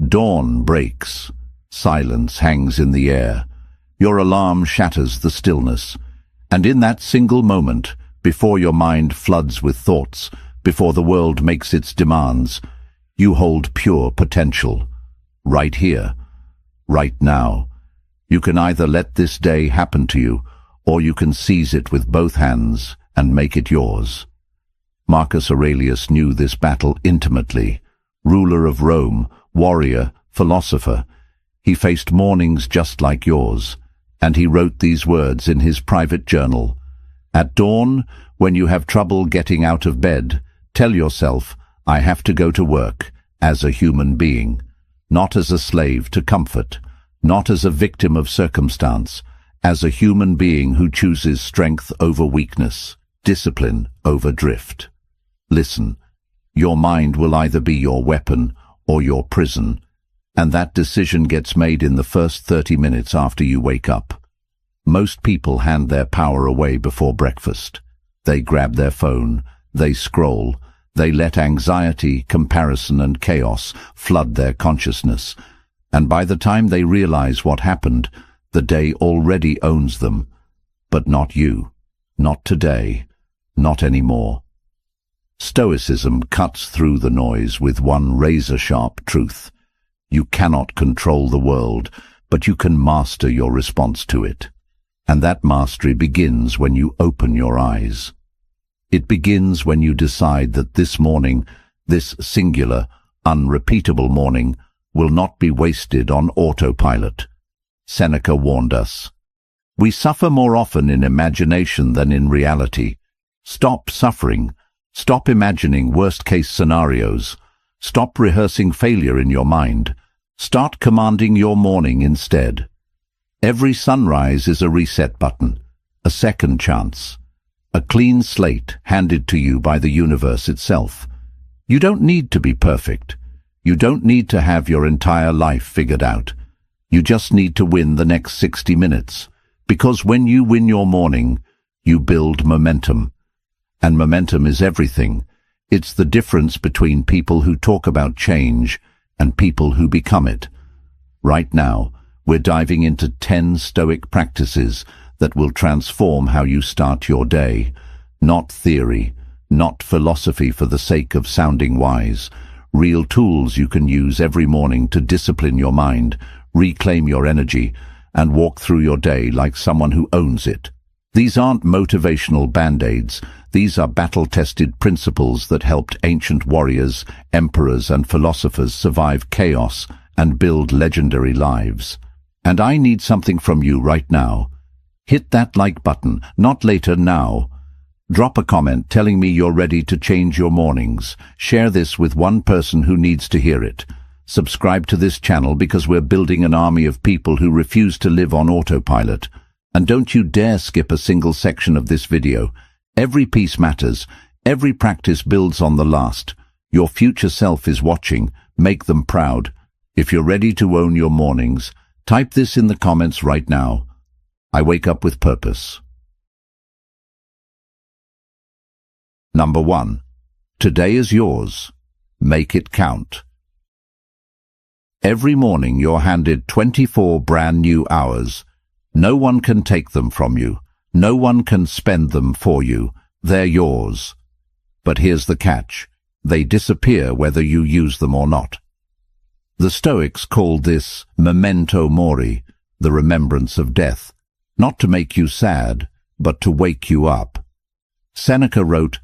Dawn breaks. Silence hangs in the air. Your alarm shatters the stillness. And in that single moment, before your mind floods with thoughts, before the world makes its demands, you hold pure potential. Right here, right now. You can either let this day happen to you, or you can seize it with both hands and make it yours. Marcus Aurelius knew this battle intimately. Ruler of Rome, warrior, philosopher, he faced mornings just like yours, and he wrote these words in his private journal. At dawn, when you have trouble getting out of bed, tell yourself, I have to go to work as a human being, not as a slave to comfort, not as a victim of circumstance, as a human being who chooses strength over weakness, discipline over drift. Listen, your mind will either be your weapon or your prison, and that decision gets made in the first 30 minutes after you wake up. Most people hand their power away before breakfast. They grab their phone, they scroll, they let anxiety, comparison and chaos flood their consciousness, and by the time they realize what happened, the day already owns them. But not you, not today, not anymore. Stoicism cuts through the noise with one razor-sharp truth. You cannot control the world, but you can master your response to it. And that mastery begins when you open your eyes. It begins when you decide that this morning, this singular, unrepeatable morning, will not be wasted on autopilot. Seneca warned us. We suffer more often in imagination than in reality. Stop suffering. Stop imagining worst-case scenarios. Stop rehearsing failure in your mind. Start commanding your morning instead. Every sunrise is a reset button, a second chance, a clean slate handed to you by the universe itself. You don't need to be perfect. You don't need to have your entire life figured out. You just need to win the next 60 minutes, because when you win your morning, you build momentum. And momentum is everything. It's the difference between people who talk about change and people who become it. Right now, we're diving into 10 Stoic practices that will transform how you start your day. Not theory, not philosophy for the sake of sounding wise. Real tools you can use every morning to discipline your mind, reclaim your energy, and walk through your day like someone who owns it. These aren't motivational band-aids. These are battle-tested principles that helped ancient warriors, emperors, and philosophers survive chaos and build legendary lives. And I need something from you right now. Hit that like button, not later, now. Drop a comment telling me you're ready to change your mornings. Share this with one person who needs to hear it. Subscribe to this channel because we're building an army of people who refuse to live on autopilot. And don't you dare skip a single section of this video. Every piece matters. Every practice builds on the last. Your future self is watching. Make them proud. If you're ready to own your mornings, type this in the comments right now. I wake up with purpose. Number 1. Today is yours. Make it count. Every morning you're handed 24 brand new hours. No one can take them from you. No one can spend them for you. They're yours. But here's the catch. They disappear whether you use them or not. The Stoics called this memento mori, the remembrance of death, not to make you sad, but to wake you up. Seneca wrote,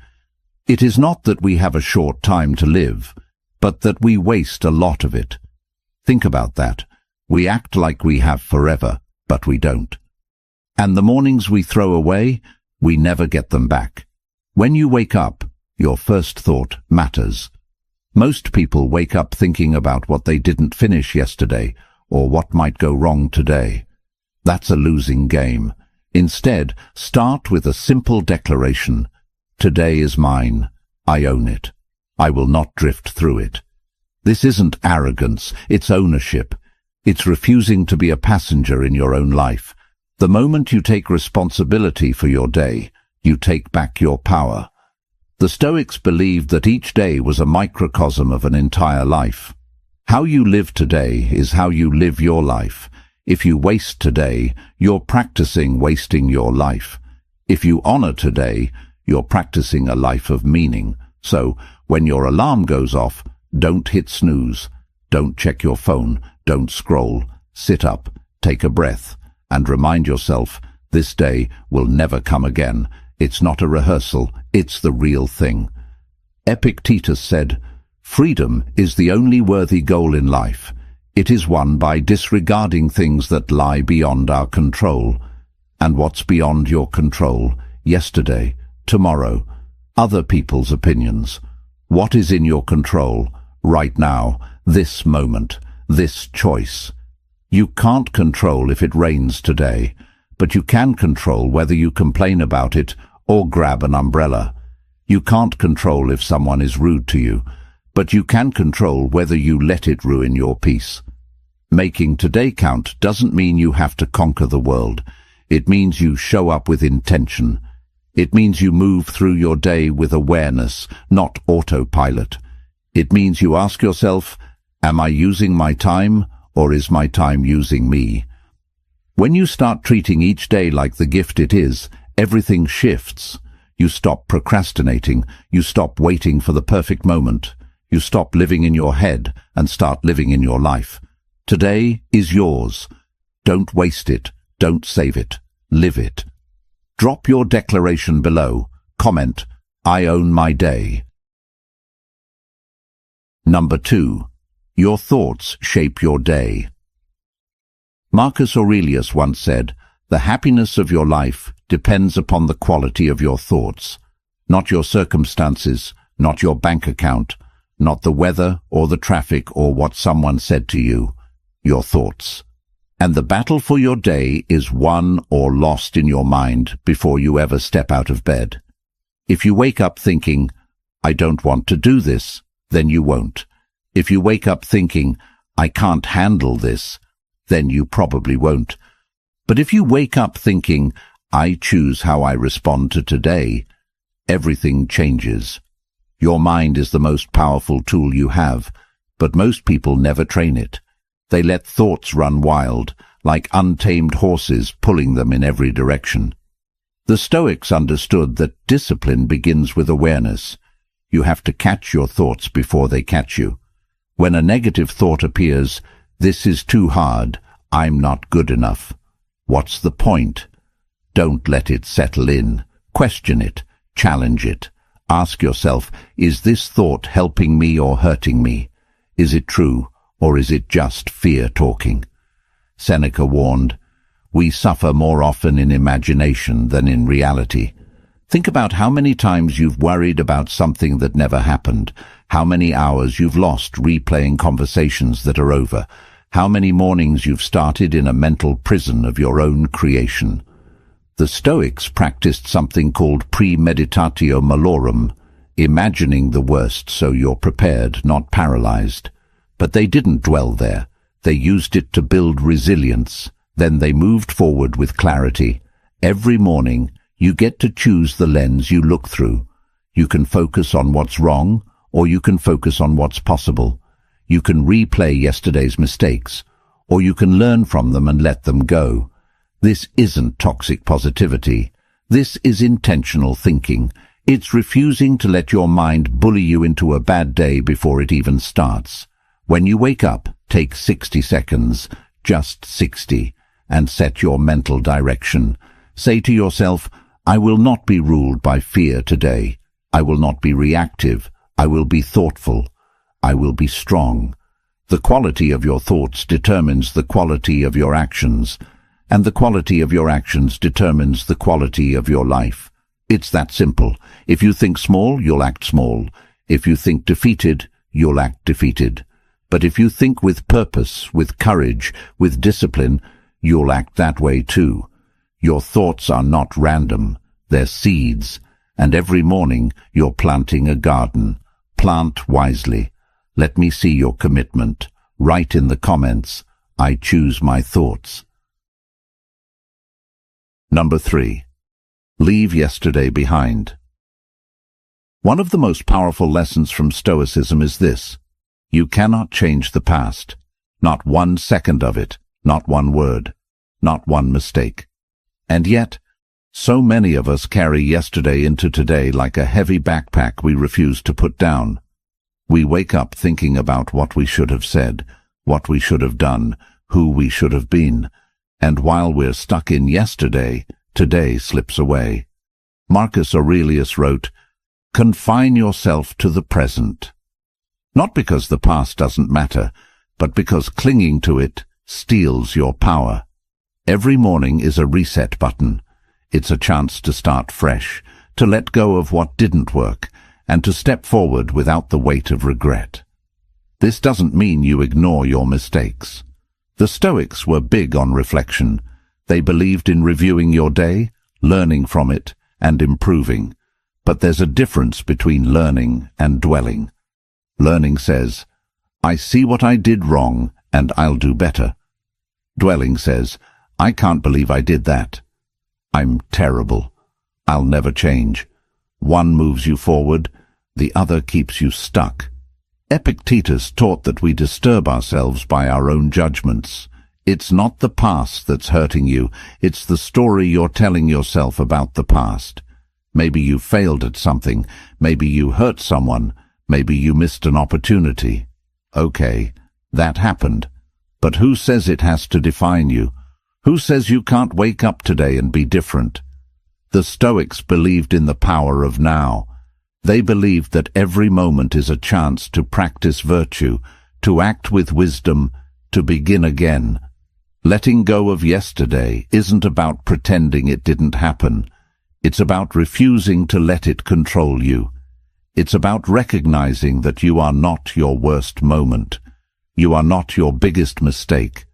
"It is not that we have a short time to live, but that we waste a lot of it." Think about that. We act like we have forever, but we don't. And the mornings we throw away, we never get them back. When you wake up, your first thought matters. Most people wake up thinking about what they didn't finish yesterday or what might go wrong today. That's a losing game. Instead, start with a simple declaration. Today is mine. I own it. I will not drift through it. This isn't arrogance, it's ownership. It's refusing to be a passenger in your own life. The moment you take responsibility for your day, you take back your power. The Stoics believed that each day was a microcosm of an entire life. How you live today is how you live your life. If you waste today, you're practicing wasting your life. If you honor today, you're practicing a life of meaning. So, when your alarm goes off, don't hit snooze. Don't check your phone. Don't scroll. Sit up, take a breath, and remind yourself, this day will never come again. It's not a rehearsal, it's the real thing. Epictetus said, "Freedom is the only worthy goal in life. It is won by disregarding things that lie beyond our control." And what's beyond your control? Yesterday, tomorrow, other people's opinions. What is in your control? Right now, this moment, this choice. You can't control if it rains today, but you can control whether you complain about it or grab an umbrella. You can't control if someone is rude to you, but you can control whether you let it ruin your peace. Making today count doesn't mean you have to conquer the world. It means you show up with intention. It means you move through your day with awareness, not autopilot. It means you ask yourself, am I using my time, or is my time using me? When you start treating each day like the gift it is, everything shifts. You stop procrastinating. You stop waiting for the perfect moment. You stop living in your head and start living in your life. Today is yours. Don't waste it. Don't save it. Live it. Drop your declaration below. Comment, I own my day. Number 2. Your thoughts shape your day. Marcus Aurelius once said, "The happiness of your life depends upon the quality of your thoughts, not your circumstances, not your bank account, not the weather or the traffic or what someone said to you, your thoughts." And the battle for your day is won or lost in your mind before you ever step out of bed. If you wake up thinking, "I don't want to do this," then you won't. If you wake up thinking, "I can't handle this," then you probably won't. But if you wake up thinking, "I choose how I respond to today," everything changes. Your mind is the most powerful tool you have, but most people never train it. They let thoughts run wild, like untamed horses pulling them in every direction. The Stoics understood that discipline begins with awareness. You have to catch your thoughts before they catch you. When a negative thought appears, "This is too hard, I'm not good enough." What's the point? Don't let it settle in. Question it. Challenge it. Ask yourself, is this thought helping me or hurting me? Is it true, or is it just fear talking? Seneca warned, "We suffer more often in imagination than in reality." Think about how many times you've worried about something that never happened, how many hours you've lost replaying conversations that are over, how many mornings you've started in a mental prison of your own creation. The Stoics practiced something called premeditatio malorum, imagining the worst so you're prepared, not paralyzed. But they didn't dwell there. They used it to build resilience. Then they moved forward with clarity. Every morning, you get to choose the lens you look through. You can focus on what's wrong, or you can focus on what's possible. You can replay yesterday's mistakes, or you can learn from them and let them go. This isn't toxic positivity. This is intentional thinking. It's refusing to let your mind bully you into a bad day before it even starts. When you wake up, take 60 seconds, just 60, and set your mental direction. Say to yourself, "I will not be ruled by fear today. I will not be reactive. I will be thoughtful. I will be strong." The quality of your thoughts determines the quality of your actions, and the quality of your actions determines the quality of your life. It's that simple. If you think small, you'll act small. If you think defeated, you'll act defeated. But if you think with purpose, with courage, with discipline, you'll act that way too. Your thoughts are not random. They're seeds. And every morning you're planting a garden. Plant wisely. Let me see your commitment. Write in the comments, "I choose my thoughts." Number 3. Leave yesterday behind. One of the most powerful lessons from Stoicism is this: You cannot change the past. Not 1 second of it, not one word, not one mistake. And yet, so many of us carry yesterday into today like a heavy backpack we refuse to put down. We wake up thinking about what we should have said, what we should have done, who we should have been. And while we're stuck in yesterday, today slips away. Marcus Aurelius wrote, "Confine yourself to the present." Not because the past doesn't matter, but because clinging to it steals your power. Every morning is a reset button. It's a chance to start fresh, to let go of what didn't work, and to step forward without the weight of regret. This doesn't mean you ignore your mistakes. The Stoics were big on reflection. They believed in reviewing your day, learning from it, and improving. But there's a difference between learning and dwelling. Learning says, "I see what I did wrong, and I'll do better." Dwelling says, "I can't believe I did that. I'm terrible. I'll never change." One moves you forward, the other keeps you stuck. Epictetus taught that we disturb ourselves by our own judgments. It's not the past that's hurting you, it's the story you're telling yourself about the past. Maybe you failed at something, maybe you hurt someone, maybe you missed an opportunity. Okay, that happened. But who says it has to define you? Who says you can't wake up today and be different? The Stoics believed in the power of now. They believed that every moment is a chance to practice virtue, to act with wisdom, to begin again. Letting go of yesterday isn't about pretending it didn't happen. It's about refusing to let it control you. It's about recognizing that you are not your worst moment. You are not your biggest mistake.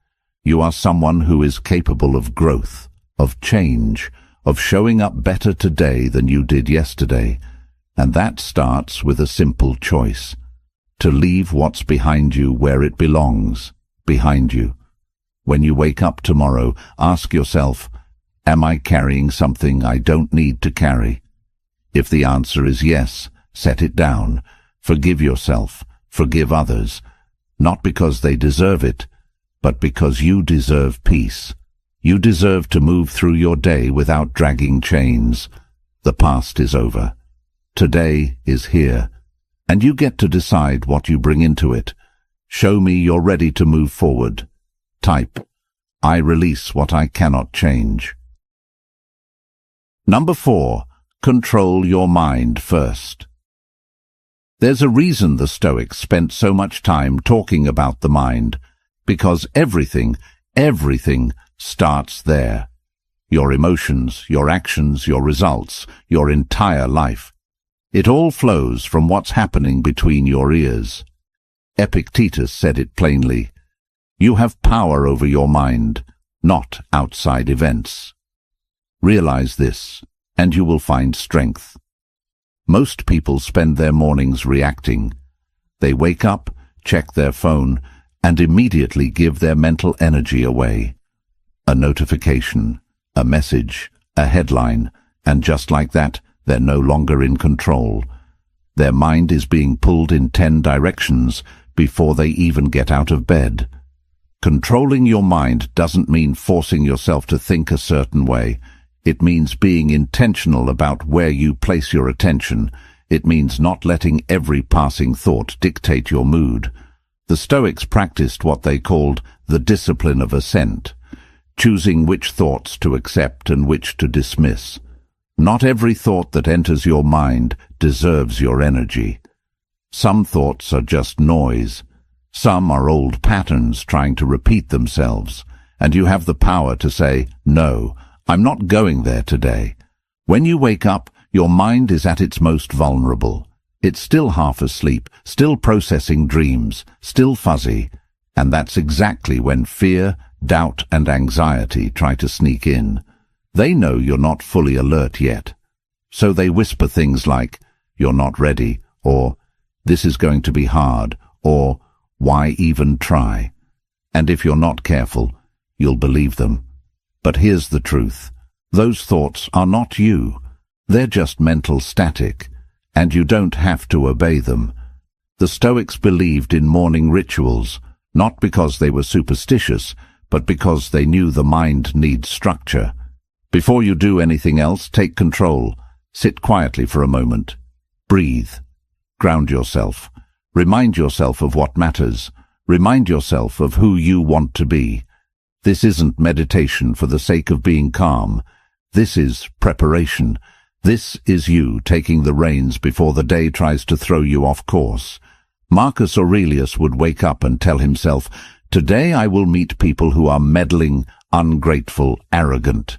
You are someone who is capable of growth, of change, of showing up better today than you did yesterday. And that starts with a simple choice: to leave what's behind you where it belongs, behind you. When you wake up tomorrow, ask yourself, am I carrying something I don't need to carry? If the answer is yes, set it down. Forgive yourself, forgive others, not because they deserve it, but because you deserve peace. You deserve to move through your day without dragging chains. The past is over. Today is here, and you get to decide what you bring into it. Show me you're ready to move forward. Type, "I release what I cannot change." Number 4, control your mind first. There's a reason the Stoics spent so much time talking about the mind, because everything starts there. Your emotions, your actions, your results, your entire life. It all flows from what's happening between your ears. Epictetus said it plainly. You have power over your mind, not outside events. Realize this, and you will find strength. Most people spend their mornings reacting. They wake up, check their phone, and immediately give their mental energy away. A notification, a message, a headline, and just like that, they're no longer in control. Their mind is being pulled in 10 directions before they even get out of bed. Controlling your mind doesn't mean forcing yourself to think a certain way. It means being intentional about where you place your attention. It means not letting every passing thought dictate your mood. The Stoics practiced what they called the discipline of assent, choosing which thoughts to accept and which to dismiss. Not every thought that enters your mind deserves your energy. Some thoughts are just noise. Some are old patterns trying to repeat themselves, and you have the power to say, "No, I'm not going there today." When you wake up, your mind is at its most vulnerable. It's still half asleep, still processing dreams, still fuzzy, and that's exactly when fear, doubt, and anxiety try to sneak in. They know you're not fully alert yet, so they whisper things like, "You're not ready," or "This is going to be hard," or "Why even try?" And if you're not careful, you'll believe them. But here's the truth. Those thoughts are not you. They're just mental static, and you don't have to obey them. The Stoics believed in morning rituals, not because they were superstitious, but because they knew the mind needs structure. Before you do anything else, take control. Sit quietly for a moment. Breathe. Ground yourself. Remind yourself of what matters. Remind yourself of who you want to be. This isn't meditation for the sake of being calm. This is preparation. This is you taking the reins before the day tries to throw you off course. Marcus Aurelius would wake up and tell himself, "Today I will meet people who are meddling, ungrateful, arrogant."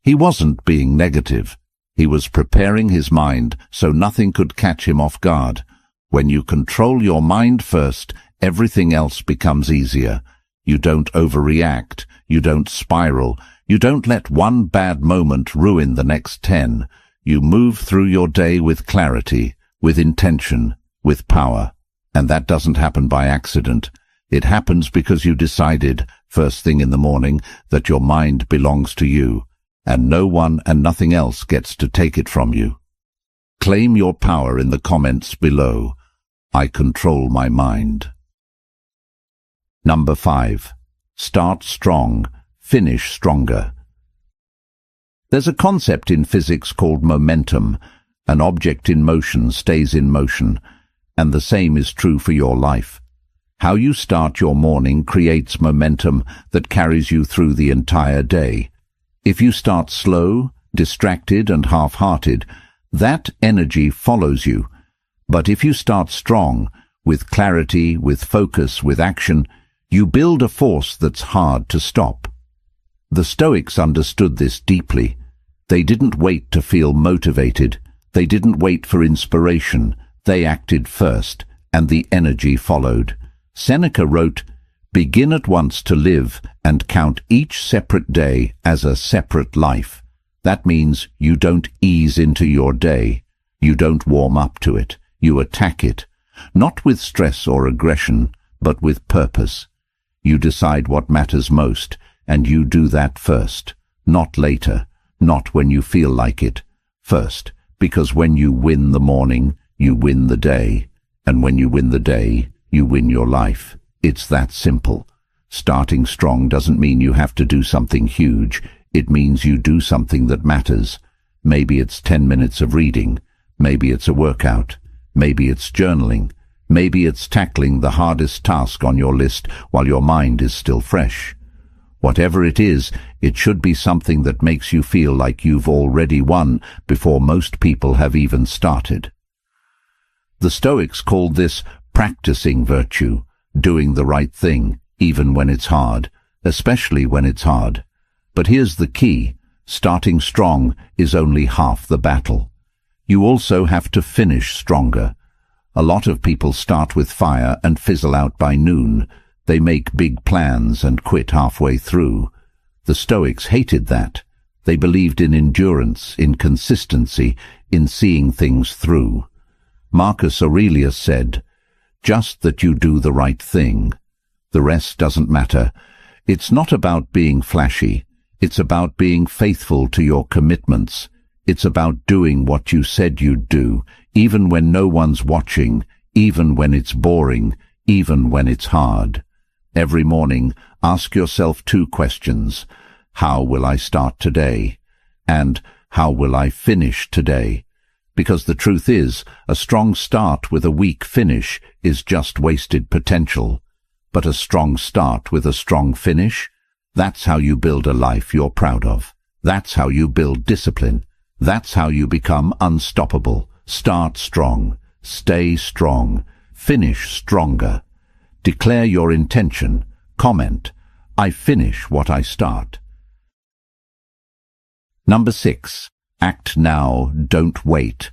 He wasn't being negative. He was preparing his mind so nothing could catch him off guard. When you control your mind first, everything else becomes easier. You don't overreact. You don't spiral. You don't let one bad moment ruin the next 10. You move through your day with clarity, with intention, with power. And that doesn't happen by accident. It happens because you decided, first thing in the morning, that your mind belongs to you, and no one and nothing else gets to take it from you. Claim your power in the comments below. I control my mind. Number 5. Start strong, finish stronger. There's a concept in physics called momentum. An object in motion stays in motion, and the same is true for your life. How you start your morning creates momentum that carries you through the entire day. If you start slow, distracted and half-hearted, that energy follows you. But if you start strong, with clarity, with focus, with action, you build a force that's hard to stop. The Stoics understood this deeply. They didn't wait to feel motivated. They didn't wait for inspiration. They acted first, and the energy followed. Seneca wrote, "Begin at once to live and count each separate day as a separate life." That means you don't ease into your day. You don't warm up to it. You attack it, not with stress or aggression, but with purpose. You decide what matters most, and you do that first, not later, not when you feel like it. First, because when you win the morning, you win the day, and when you win the day, you win your life. It's that simple. Starting strong doesn't mean you have to do something huge. It means you do something that matters. Maybe it's 10 minutes of reading. Maybe it's a workout. Maybe it's journaling. Maybe it's tackling the hardest task on your list while your mind is still fresh. Whatever it is, it should be something that makes you feel like you've already won before most people have even started. The Stoics called this practicing virtue, doing the right thing, even when it's hard, especially when it's hard. But here's the key: starting strong is only half the battle. You also have to finish stronger. A lot of people start with fire and fizzle out by noon. They make big plans and quit halfway through. The Stoics hated that. They believed in endurance, in consistency, in seeing things through. Marcus Aurelius said, "Just that you do the right thing. The rest doesn't matter." It's not about being flashy. It's about being faithful to your commitments. It's about doing what you said you'd do, even when no one's watching, even when it's boring, even when it's hard. Every morning, ask yourself 2 questions. How will I start today? And how will I finish today? Because the truth is, a strong start with a weak finish is just wasted potential. But a strong start with a strong finish, that's how you build a life you're proud of. That's how you build discipline. That's how you become unstoppable. Start strong. Stay strong. Finish stronger. Declare your intention. Comment, "I finish what I start." Number 6. Act now, don't wait.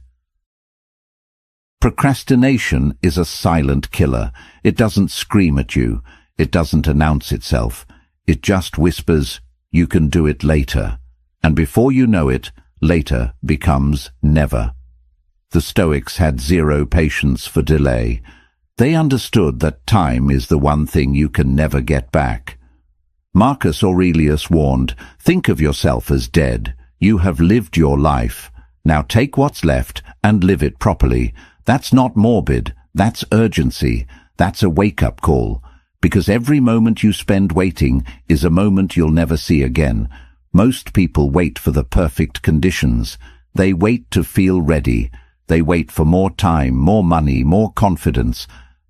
Procrastination is a silent killer. It doesn't scream at you. It doesn't announce itself. It just whispers, "You can do it later." And before you know it, later becomes never. The Stoics had zero patience for delay. They understood that time is the one thing you can never get back. Marcus Aurelius warned, "Think of yourself as dead. You have lived your life. Now take what's left and live it properly." That's not morbid. That's urgency. That's a wake-up call. Because every moment you spend waiting is a moment you'll never see again. Most people wait for the perfect conditions. They wait to feel ready. They wait for more time, more money, more confidence.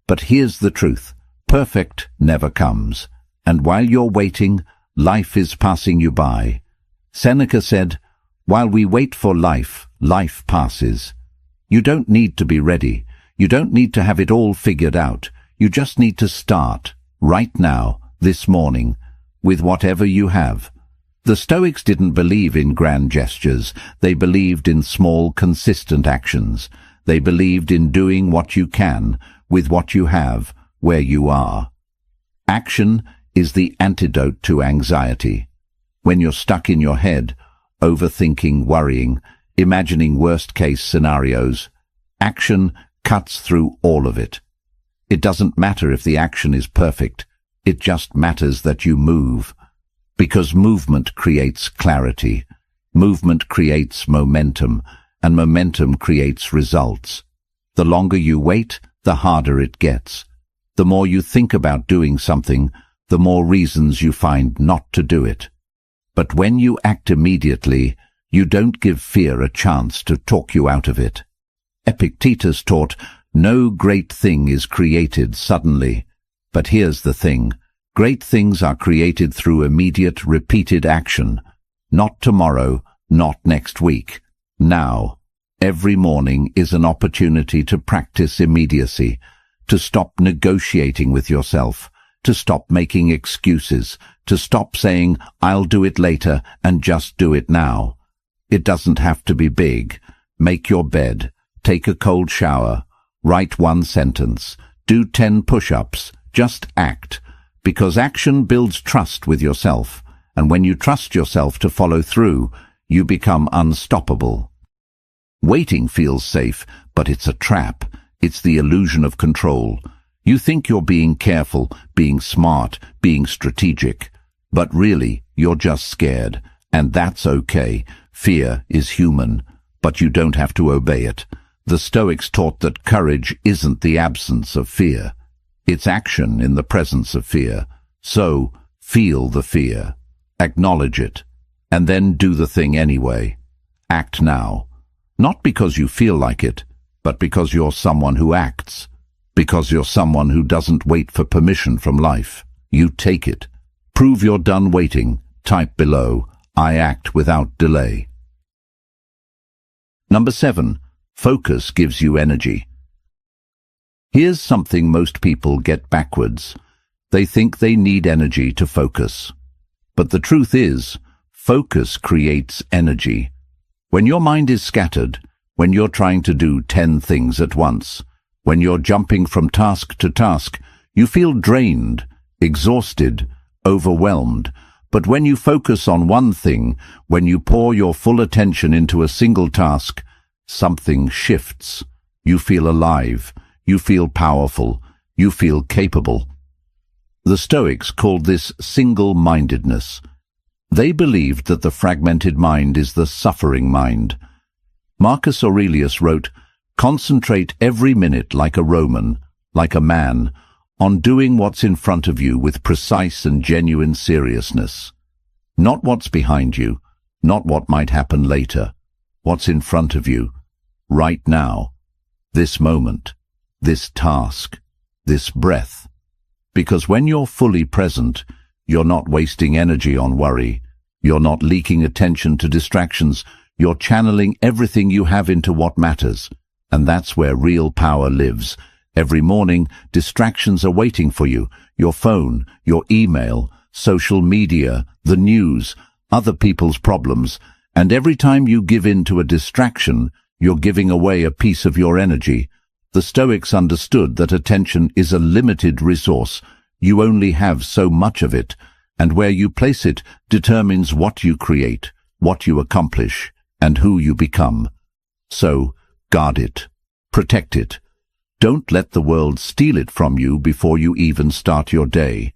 But here's the truth. Perfect never comes. And while you're waiting, life is passing you by. Seneca said, "While we wait for life, life passes." You don't need to be ready. You don't need to have it all figured out. You just need to start, right now, this morning, with whatever you have. The Stoics didn't believe in grand gestures. They believed in small, consistent actions. They believed in doing what you can, with what you have, where you are. Action is the antidote to anxiety. When you're stuck in your head, overthinking, worrying, imagining worst-case scenarios, action cuts through all of it. It doesn't matter if the action is perfect. It just matters that you move. Because movement creates clarity. Movement creates momentum, and momentum creates results. The longer you wait, the harder it gets. The more you think about doing something, the more reasons you find not to do it. But when you act immediately, you don't give fear a chance to talk you out of it. Epictetus taught, "No great thing is created suddenly." But here's the thing. Great things are created through immediate, repeated action. Not tomorrow, not next week. Now. Every morning is an opportunity to practice immediacy, to stop negotiating with yourself, to stop making excuses, to stop saying, "I'll do it later," and just do it now. It doesn't have to be big. Make your bed. Take a cold shower. Write one sentence. Do 10 push-ups. Just act. Because action builds trust with yourself. And when you trust yourself to follow through, you become unstoppable. Waiting feels safe, but it's a trap. It's the illusion of control. You think you're being careful, being smart, being strategic. But really, you're just scared. And that's okay. Fear is human. But you don't have to obey it. The Stoics taught that courage isn't the absence of fear. It's action in the presence of fear. So, feel the fear. Acknowledge it. And then do the thing anyway. Act now. Not because you feel like it, but because you're someone who acts. Because you're someone who doesn't wait for permission from life. You take it. Prove you're done waiting. Type below, "I act without delay." Number 7. Focus gives you energy. Here's something most people get backwards. They think they need energy to focus. But the truth is, focus creates energy. When your mind is scattered, when you're trying to do 10 things at once, when you're jumping from task to task, you feel drained, exhausted, overwhelmed. But when you focus on one thing, when you pour your full attention into a single task, something shifts. You feel alive. You feel powerful. You feel capable. The Stoics called this single-mindedness. They believed that the fragmented mind is the suffering mind. Marcus Aurelius wrote, "Concentrate every minute like a Roman, like a man, on doing what's in front of you with precise and genuine seriousness. Not what's behind you, not what might happen later. What's in front of you, right now, this moment, this task, this breath. Because when you're fully present, you're not wasting energy on worry. You're not leaking attention to distractions. You're channeling everything you have into what matters. And that's where real power lives. Every morning, distractions are waiting for you. Your phone, your email, social media, the news, other people's problems. And every time you give in to a distraction, you're giving away a piece of your energy. The Stoics understood that attention is a limited resource. You only have so much of it, and where you place it determines what you create, what you accomplish, and who you become. So, guard it. Protect it. Don't let the world steal it from you before you even start your day.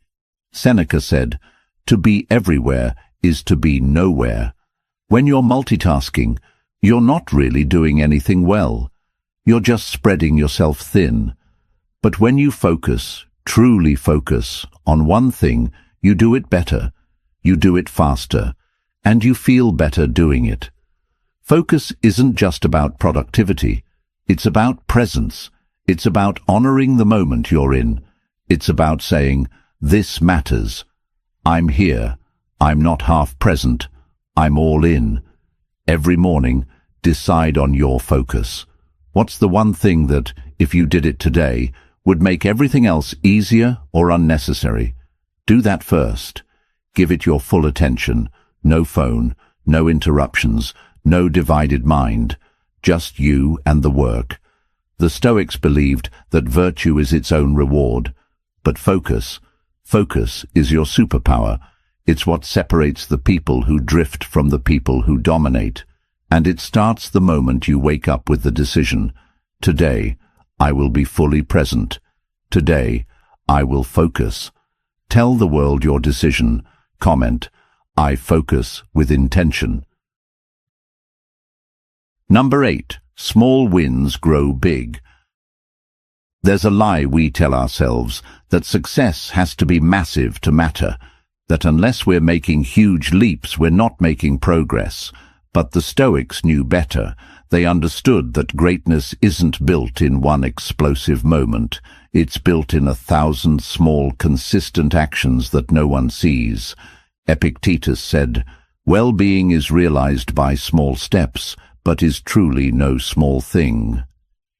Seneca said, "To be everywhere is to be nowhere." When you're multitasking, you're not really doing anything well. You're just spreading yourself thin. But when you focus, truly focus, on one thing, you do it better, you do it faster, and you feel better doing it. Focus isn't just about productivity. It's about presence. It's about honoring the moment you're in. It's about saying, this matters. I'm here. I'm not half present. I'm all in. Every morning, decide on your focus. What's the one thing that, if you did it today, would make everything else easier or unnecessary? Do that first. Give it your full attention. No phone, no interruptions, no divided mind. Just you and the work. The Stoics believed that virtue is its own reward. But focus is your superpower. It's what separates the people who drift from the people who dominate. And it starts the moment you wake up with the decision, today, I will be fully present. Today, I will focus. Tell the world your decision. Comment, I focus with intention. Number 8. Small wins grow big. There's a lie we tell ourselves, that success has to be massive to matter, that unless we're making huge leaps, we're not making progress. But the Stoics knew better. They understood that greatness isn't built in one explosive moment. It's built in 1,000 small, consistent actions that no one sees. Epictetus said, well-being is realized by small steps, but is truly no small thing.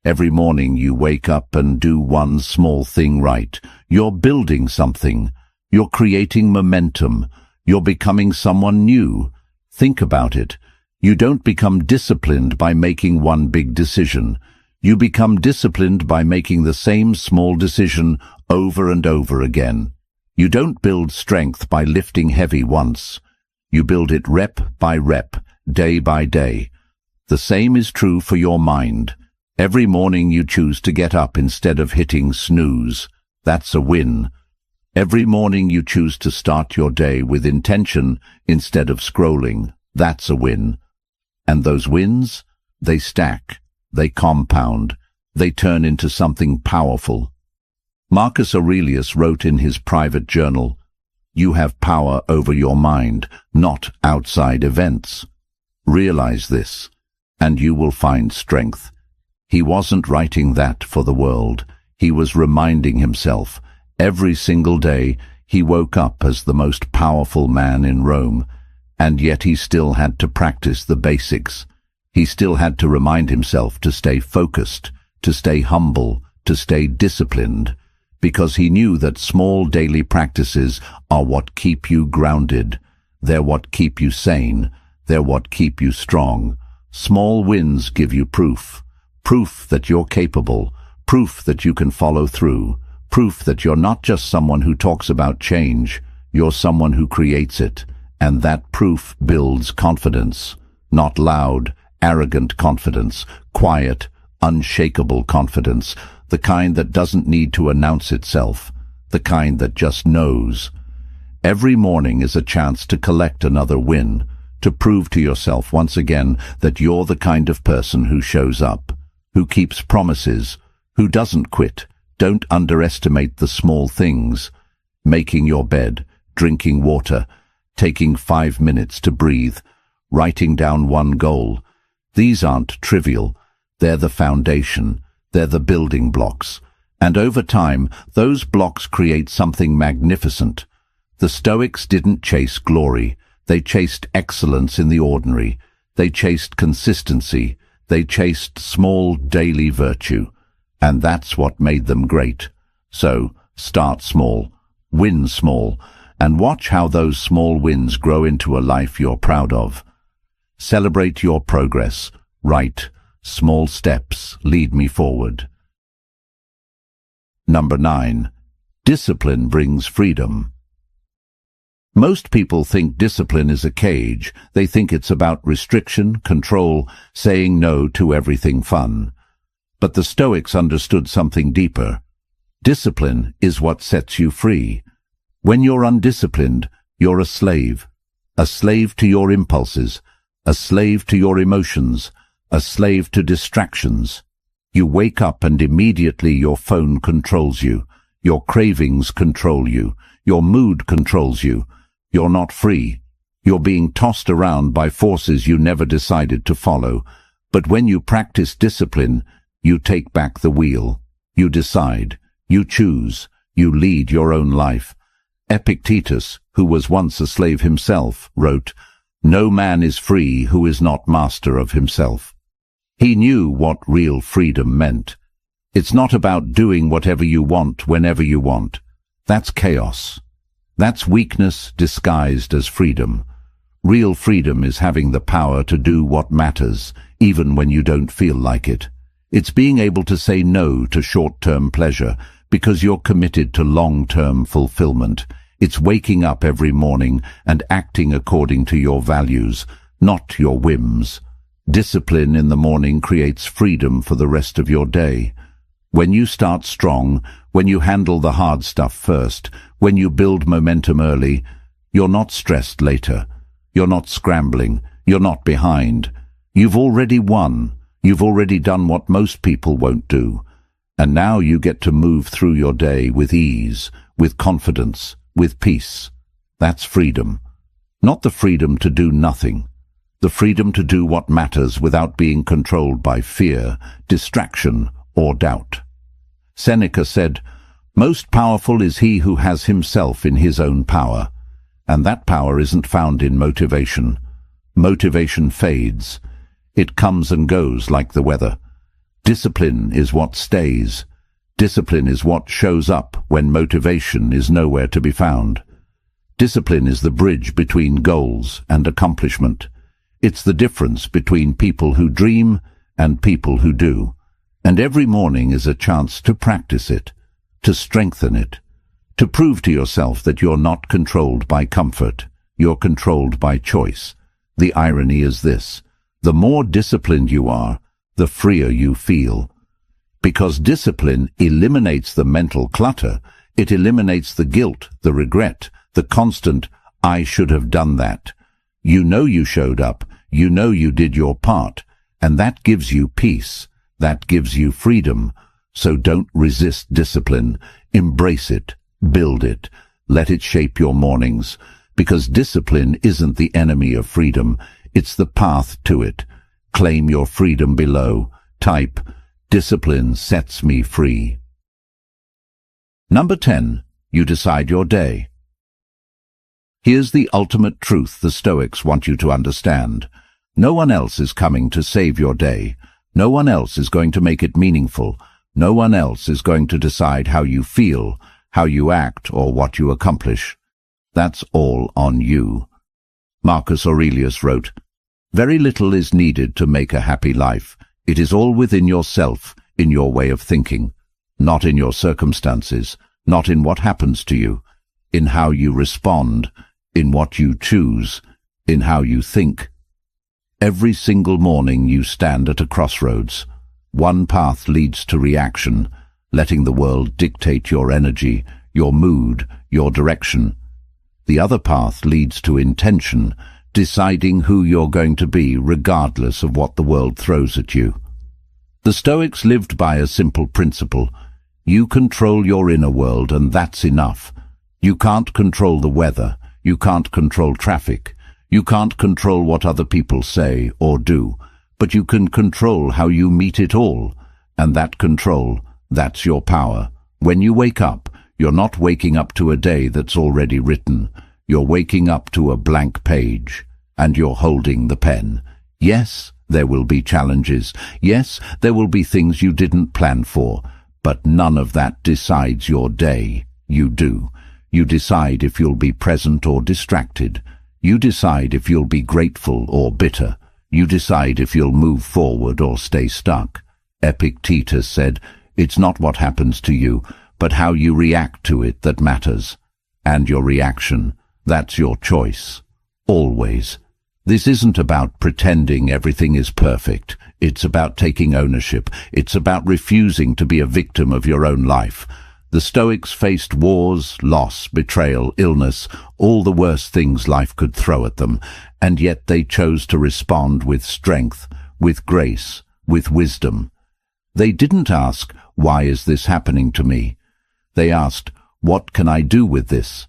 Every morning you wake up and do one small thing right. You're building something. You're creating momentum. You're becoming someone new. Think about it. You don't become disciplined by making one big decision. You become disciplined by making the same small decision over and over again. You don't build strength by lifting heavy once. You build it rep by rep, day by day. The same is true for your mind. Every morning you choose to get up instead of hitting snooze. That's a win. Every morning you choose to start your day with intention instead of scrolling. That's a win. And those wins, they stack, they compound, they turn into something powerful. Marcus Aurelius wrote in his private journal, "You have power over your mind, not outside events. Realize this, and you will find strength." He wasn't writing that for the world. He was reminding himself. Every single day he woke up as the most powerful man in Rome, and yet he still had to practice the basics. He still had to remind himself to stay focused, to stay humble, to stay disciplined, because he knew that small daily practices are what keep you grounded. They're what keep you sane. They're what keep you strong. Small wins give you proof. Proof that you're capable. Proof that you can follow through. Proof that you're not just someone who talks about change. You're someone who creates it. And that proof builds confidence. Not loud, arrogant confidence. Quiet, unshakable confidence. The kind that doesn't need to announce itself. The kind that just knows. Every morning is a chance to collect another win. To prove to yourself once again that you're the kind of person who shows up. Who keeps promises. Who doesn't quit. Don't underestimate the small things. Making your bed, drinking water, taking 5 minutes to breathe, writing down one goal. These aren't trivial. They're the foundation. They're the building blocks. And over time, those blocks create something magnificent. The Stoics didn't chase glory. They chased excellence in the ordinary. They chased consistency. They chased small daily virtue. And that's what made them great. So, start small, win small, and watch how those small wins grow into a life you're proud of. Celebrate your progress. Write, small steps lead me forward. Number 9. Discipline brings freedom. Most people think discipline is a cage. They think it's about restriction, control, saying no to everything fun. But the Stoics understood something deeper. Discipline is what sets you free. When you're undisciplined, you're a slave to your impulses, a slave to your emotions, a slave to distractions. You wake up and immediately your phone controls you. Your cravings control you. Your mood controls you. You're not free. You're being tossed around by forces you never decided to follow. But when you practice discipline, you take back the wheel. You decide. You choose. You lead your own life. Epictetus, who was once a slave himself, wrote, "No man is free who is not master of himself." He knew what real freedom meant. It's not about doing whatever you want whenever you want. That's chaos. That's weakness disguised as freedom. Real freedom is having the power to do what matters, even when you don't feel like it. It's being able to say no to short-term pleasure because you're committed to long-term fulfillment. It's waking up every morning and acting according to your values, not your whims. Discipline in the morning creates freedom for the rest of your day. When you start strong, when you handle the hard stuff first, when you build momentum early, you're not stressed later. You're not scrambling. You're not behind. You've already won. You've already done what most people won't do. And now you get to move through your day with ease, with confidence, with peace. That's freedom. Not the freedom to do nothing. The freedom to do what matters without being controlled by fear, distraction, or doubt. Seneca said, "Most powerful is he who has himself in his own power." And that power isn't found in motivation. Motivation fades. It comes and goes like the weather. Discipline is what stays. Discipline is what shows up when motivation is nowhere to be found. Discipline is the bridge between goals and accomplishment. It's the difference between people who dream and people who do. And every morning is a chance to practice it, to strengthen it, to prove to yourself that you're not controlled by comfort, you're controlled by choice. The irony is this: the more disciplined you are, the freer you feel. Because discipline eliminates the mental clutter, it eliminates the guilt, the regret, the constant, "I should have done that." You know you showed up, you know you did your part, and that gives you peace, that gives you freedom. So don't resist discipline, embrace it. Build it. Let it shape your mornings. Because discipline isn't the enemy of freedom. It's the path to it. Claim your freedom below. Type, "Discipline sets me free." Number 10. You decide your day. Here's the ultimate truth the Stoics want you to understand. No one else is coming to save your day. No one else is going to make it meaningful. No one else is going to decide how you feel, how you act, or what you accomplish. That's all on you. Marcus Aurelius wrote, "Very little is needed to make a happy life. It is all within yourself, in your way of thinking, not in your circumstances, not in what happens to you, in how you respond, in what you choose, in how you think." Every single morning you stand at a crossroads. One path leads to reaction, letting the world dictate your energy, your mood, your direction. The other path leads to intention, deciding who you're going to be regardless of what the world throws at you. The Stoics lived by a simple principle. You control your inner world, and that's enough. You can't control the weather. You can't control traffic. You can't control what other people say or do, but you can control how you meet it all, and that control, that's your power. When you wake up, you're not waking up to a day that's already written. You're waking up to a blank page, and you're holding the pen. Yes, there will be challenges. Yes, there will be things you didn't plan for, but none of that decides your day. You do. You decide if you'll be present or distracted. You decide if you'll be grateful or bitter. You decide if you'll move forward or stay stuck. Epictetus said, "It's not what happens to you, but how you react to it that matters." And your reaction, that's your choice. Always. This isn't about pretending everything is perfect. It's about taking ownership. It's about refusing to be a victim of your own life. The Stoics faced wars, loss, betrayal, illness, all the worst things life could throw at them, and yet they chose to respond with strength, with grace, with wisdom. They didn't ask, "Why is this happening to me?" They asked, "What can I do with this?"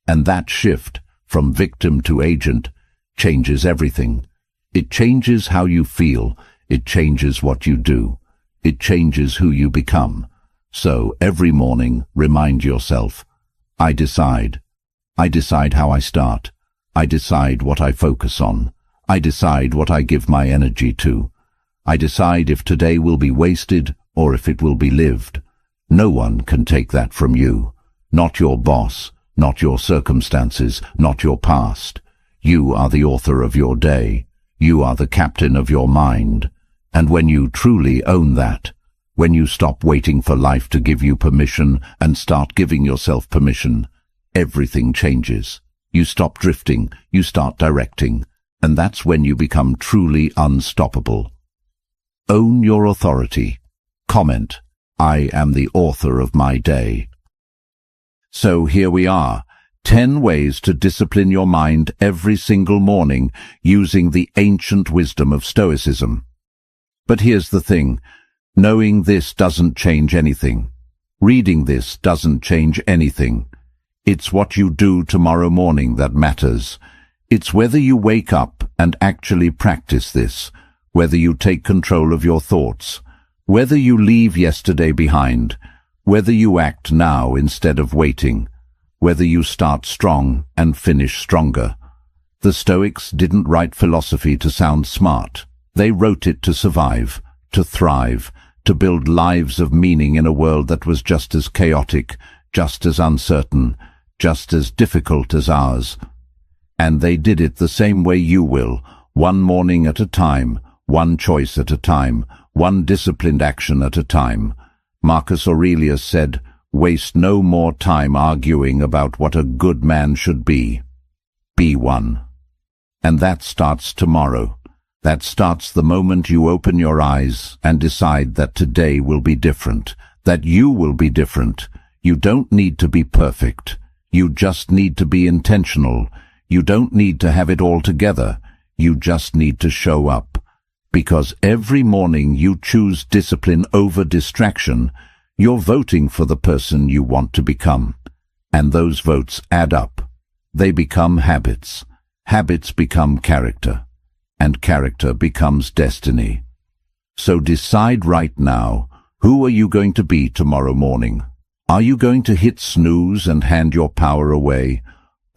And that shift, from victim to agent, changes everything. It changes how you feel. It changes what you do. It changes who you become. So every morning, remind yourself, I decide. I decide how I start. I decide what I focus on. I decide what I give my energy to. I decide if today will be wasted or if it will be lived. No one can take that from you. Not your boss, not your circumstances, not your past. You are the author of your day. You are the captain of your mind. And when you truly own that, when you stop waiting for life to give you permission and start giving yourself permission, everything changes. You stop drifting, you start directing, and that's when you become truly unstoppable. Own your authority. Comment, I am the author of my day. So here we are, 10 ways to discipline your mind every single morning using the ancient wisdom of Stoicism. But here's the thing, knowing this doesn't change anything. Reading this doesn't change anything. It's what you do tomorrow morning that matters. It's whether you wake up and actually practice this, whether you take control of your thoughts, whether you leave yesterday behind, whether you act now instead of waiting, whether you start strong and finish stronger. The Stoics didn't write philosophy to sound smart. They wrote it to survive, to thrive, to build lives of meaning in a world that was just as chaotic, just as uncertain, just as difficult as ours. And they did it the same way you will, one morning at a time, one choice at a time, one disciplined action at a time. Marcus Aurelius said, "Waste no more time arguing about what a good man should be. Be one." And that starts tomorrow. That starts the moment you open your eyes and decide that today will be different, that you will be different. You don't need to be perfect. You just need to be intentional. You don't need to have it all together. You just need to show up. Because every morning you choose discipline over distraction, you're voting for the person you want to become. And those votes add up. They become habits. Habits become character. And character becomes destiny. So decide right now, who are you going to be tomorrow morning? Are you going to hit snooze and hand your power away?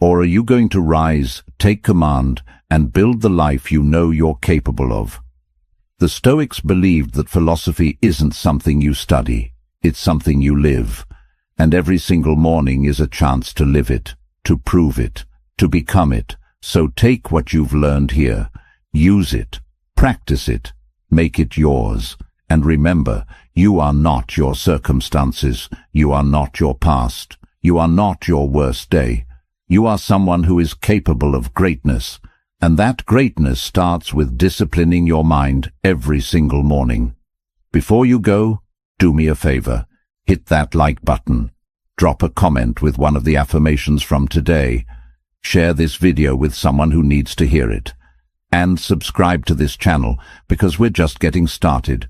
Or are you going to rise, take command, and build the life you know you're capable of? The Stoics believed that philosophy isn't something you study, it's something you live. And every single morning is a chance to live it, to prove it, to become it. So take what you've learned here. Use it, practice it, make it yours, and remember, you are not your circumstances, you are not your past, you are not your worst day. You are someone who is capable of greatness, and that greatness starts with disciplining your mind every single morning. Before you go, do me a favor, hit that like button, drop a comment with one of the affirmations from today, share this video with someone who needs to hear it. And subscribe to this channel because we're just getting started.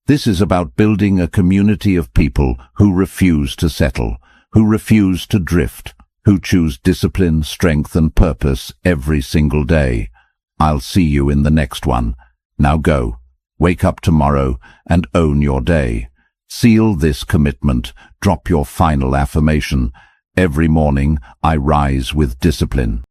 This is about building a community of people who refuse to settle, who refuse to drift, who choose discipline, strength, and purpose every single day. I'll see you in the next one. Now go, wake up tomorrow and own your day. Seal this commitment, drop your final affirmation. Every morning I rise with discipline.